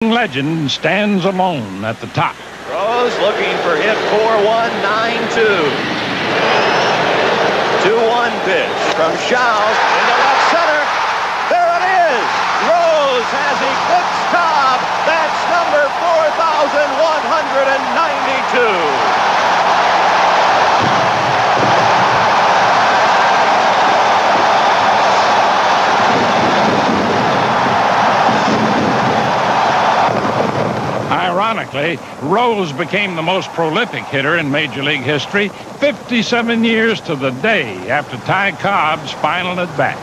Legend stands alone at the top. Rose looking for hit 4-1, 9-2. 2-1 pitch from Schaus into left center. There it is. Rose has eclipsed Cobb. That's number 4,192. Ironically, Rose became the most prolific hitter in Major League history 57 years to the day after Ty Cobb's final at-bat.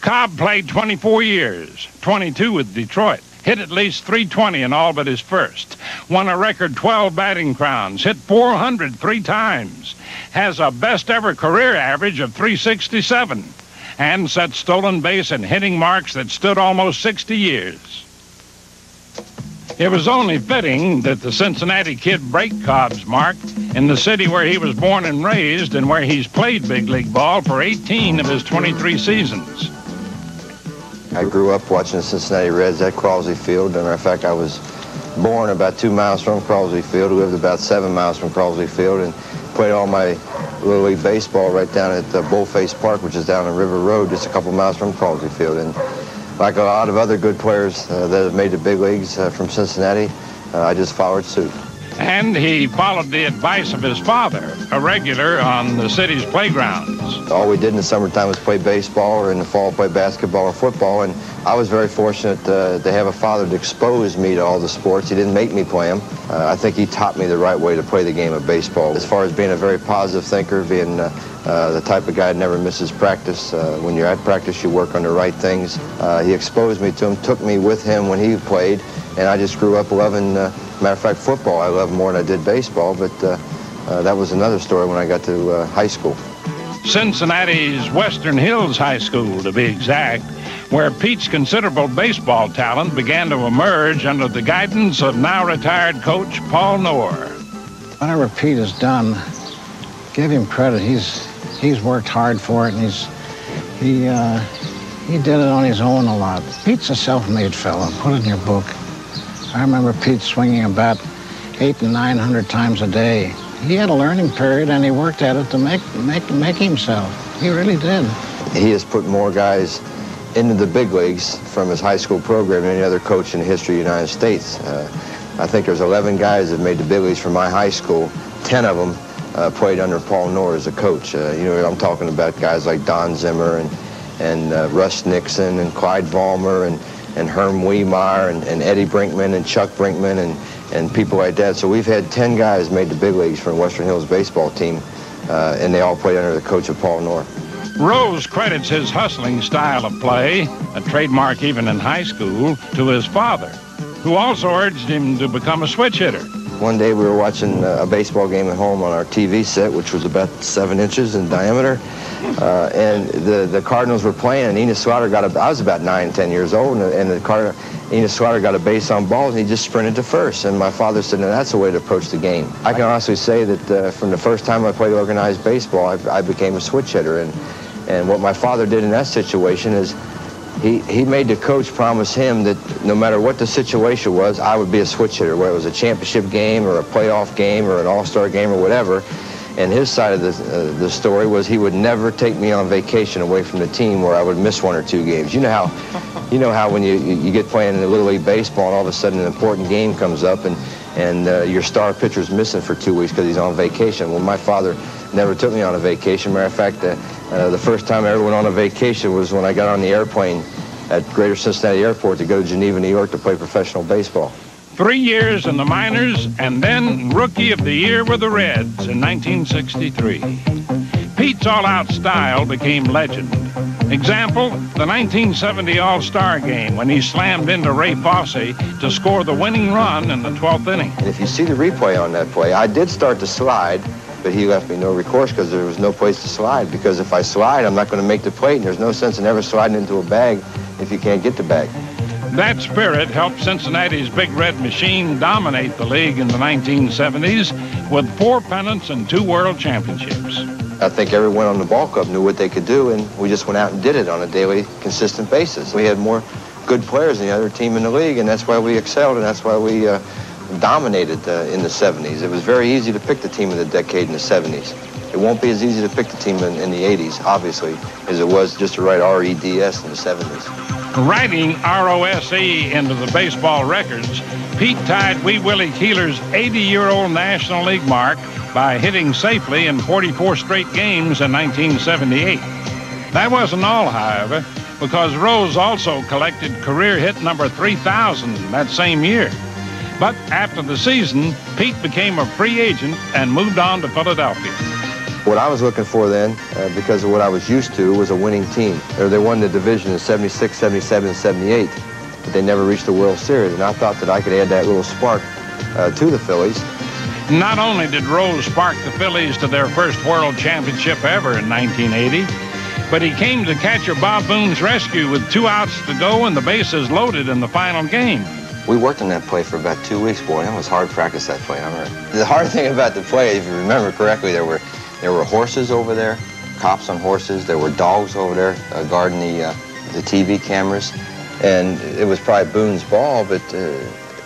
Cobb played 24 years, 22 with Detroit, hit at least .320 in all but his first, won a record 12 batting crowns, hit .400 3 times, has a best-ever career average of .367, and set stolen base and hitting marks that stood almost 60 years. It was only fitting that the Cincinnati kid break Cobb's mark in the city where he was born and raised and where he's played big league ball for 18 of his 23 seasons. I grew up watching the Cincinnati Reds at Crosley Field. As a matter of fact, I was born about 2 miles from Crosley Field, lived about 7 miles from Crosley Field, and played all my Little League baseball right down at Bullface Park, which is down on River Road, just a couple miles from Crosley Field. And like a lot of other good players that have made the big leagues from Cincinnati, I just followed suit. And he followed the advice of his father, a regular on the city's playgrounds. All we did in the summertime was play baseball, or in the fall play basketball or football, and I was very fortunate to have a father that exposed me to all the sports. He didn't make me play them. I think he taught me the right way to play the game of baseball. As far as being a very positive thinker, being the type of guy that never misses practice. When you're at practice, you work on the right things. He exposed me to him, took me with him when he played, and I just grew up loving, matter of fact, football I loved more than I did baseball, but that was another story when I got to high school. Cincinnati's Western Hills High School, to be exact, where Pete's considerable baseball talent began to emerge under the guidance of now-retired coach Paul Knorr. Whatever Pete has done, give him credit. He's worked hard for it, and he did it on his own a lot. Pete's a self-made fella. Put it in your book. I remember Pete swinging a bat 800 and 900 times a day. He had a learning period, and he worked at it to make himself. He really did. He has put more guys into the big leagues from his high school program than any other coach in the history of the United States. I think there's 11 guys that made the big leagues from my high school. 10 of them played under Paul Knorr as a coach. You know, I'm talking about guys like Don Zimmer and Russ Nixon and Clyde Vollmer and Herm Wiemeyer and Eddie Brinkman and Chuck Brinkman and people like that. So we've had 10 guys made the big leagues from Western Hills baseball team, and they all played under the coach of Paul Knorr. Rose credits his hustling style of play, a trademark even in high school, to his father, who also urged him to become a switch hitter. One day we were watching a baseball game at home on our TV set, which was about 7 inches in diameter, and the Cardinals were playing, and Enos Slaughter I was about 9, 10 years old, and Enos Slaughter got a base on balls, and he just sprinted to first, and my father said, "No, that's the way to approach the game." I can honestly say that from the first time I played organized baseball, I became a switch hitter, and what my father did in that situation is he made the coach promise him that no matter what the situation was, I would be a switch hitter, whether it was a championship game or a playoff game or an all-star game or whatever. And his side of the story was he would never take me on vacation away from the team where I would miss 1 or 2 games. You know how when you get playing in the Little League baseball and all of a sudden an important game comes up and your star pitcher's missing for 2 weeks because he's on vacation. Well, my father never took me on a vacation. Matter of fact, the first time I ever went on a vacation was when I got on the airplane at Greater Cincinnati Airport to go to Geneva, New York to play professional baseball. 3 years in the minors, and then Rookie of the Year with the Reds in 1963. Pete's all-out style became legend. Example, the 1970 All-Star Game when he slammed into Ray Fosse to score the winning run in the 12th inning. And if you see the replay on that play, I did start to slide, but he left me no recourse because there was no place to slide. Because if I slide, I'm not going to make the plate, and there's no sense in ever sliding into a bag if you can't get the bag. That spirit helped Cincinnati's Big Red Machine dominate the league in the 1970s with 4 pennants and 2 world championships. I think everyone on the ball club knew what they could do, and we just went out and did it on a daily, consistent basis. We had more good players than the other team in the league, and that's why we excelled, and that's why we dominated in the 70s. It was very easy to pick the team of the decade in the 70s. It won't be as easy to pick the team in the 80s, obviously, as it was just to write R-E-D-S in the 70s. Writing R-O-S-E into the baseball records, Pete tied Wee Willie Keeler's 80-year-old National League mark by hitting safely in 44 straight games in 1978. That wasn't all, however, because Rose also collected career hit number 3,000 that same year. But after the season, Pete became a free agent and moved on to Philadelphia. What I was looking for then, because of what I was used to, was a winning team. They won the division in 76, 77, and 78, but they never reached the World Series, and I thought that I could add that little spark to the Phillies. Not only did Rose spark the Phillies to their first World Championship ever in 1980, but he came to catcher Bob Boone's rescue with 2 outs to go and the bases loaded in the final game. We worked on that play for about 2 weeks, boy. That was hard practice, that play. The hard thing about the play, if you remember correctly, there were horses over there, cops on horses. There were dogs over there guarding the TV cameras. And it was probably Boone's ball, but,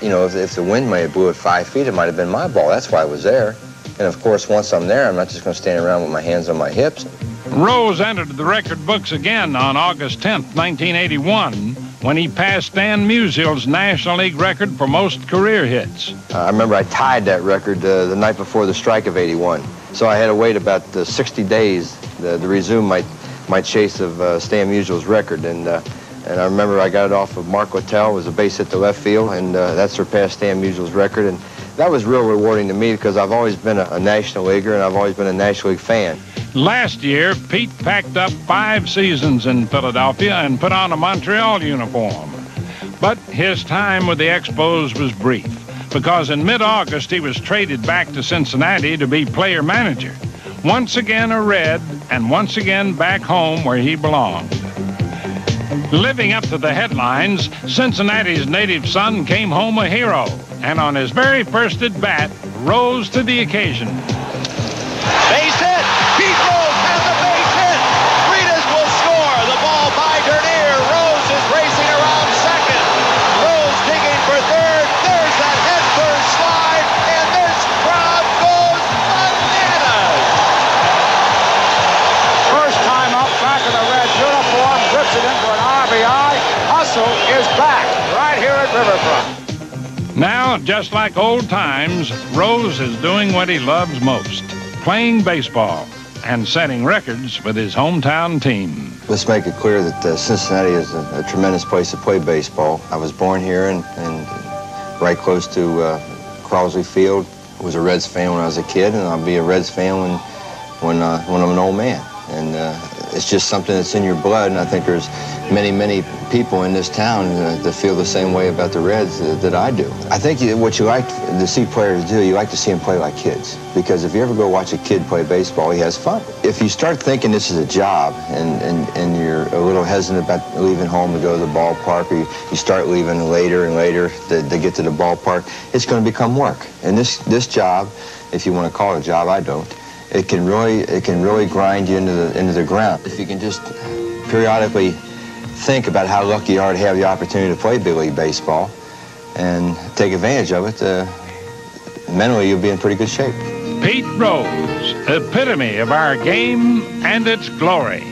you know, if the wind may have blew it 5 feet, it might have been my ball. That's why I was there. And, of course, once I'm there, I'm not just going to stand around with my hands on my hips. Rose entered the record books again on August 10th, 1981, when he passed Stan Musill's National League record for most career hits. I remember I tied that record the night before the strike of '81. So I had to wait about 60 days to resume my chase of Stan Musill's record. And I remember I got it off of Mark Littell. It was a base hit to left field, and that surpassed Stan Musill's record. And that was real rewarding to me because I've always been a National Leaguer, and I've always been a National League fan. Last year, Pete packed up 5 seasons in Philadelphia and put on a Montreal uniform. But his time with the Expos was brief, because in mid-August he was traded back to Cincinnati to be player manager. Once again a Red, and once again back home where he belonged. Living up to the headlines, Cincinnati's native son came home a hero, and on his very first at-bat, rose to the occasion. Base hit. Pete Rose has a base hit. Freitas will score. The ball by Dernier. Rose is racing around second. Rose digging for third. There's that headfirst slide, and this crowd goes bananas. First time up, back in the red uniform, whips it into an RBI. Hustle is back right here at Riverfront. Now, just like old times, Rose is doing what he loves most, playing baseball and setting records with his hometown team. Let's make it clear that Cincinnati is a tremendous place to play baseball. I was born here and right close to Crosley Field. I was a Reds fan when I was a kid, and I'll be a Reds fan when I'm an old man. And it's just something that's in your blood, and I think there's many people in this town that feel the same way about the Reds that I do. I think what you like to see players do, you like to see them play like kids, because if you ever go watch a kid play baseball, he has fun. If you start thinking this is a job and you're a little hesitant about leaving home to go to the ballpark, or you start leaving later and later to get to the ballpark, it's going to become work. And this job, if you want to call it a job, I don't. It can really grind you into the ground. If you can just periodically think about how lucky you are to have the opportunity to play big league baseball and take advantage of it, mentally you'll be in pretty good shape. Pete Rose, epitome of our game and its glory.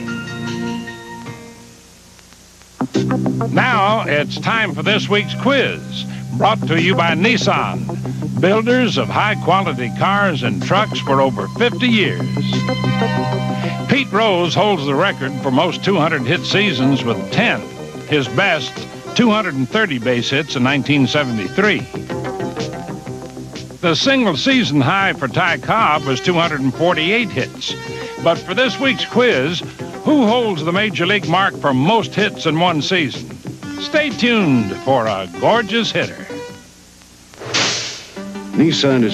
Now it's time for this week's quiz, brought to you by Nissan, builders of high-quality cars and trucks for over 50 years. Pete Rose holds the record for most 200-hit seasons with 10. His best, 230 base hits in 1973. The single-season high for Ty Cobb was 248 hits. But for this week's quiz, who holds the Major League mark for most hits in one season? Stay tuned for a gorgeous hitter. Nissan is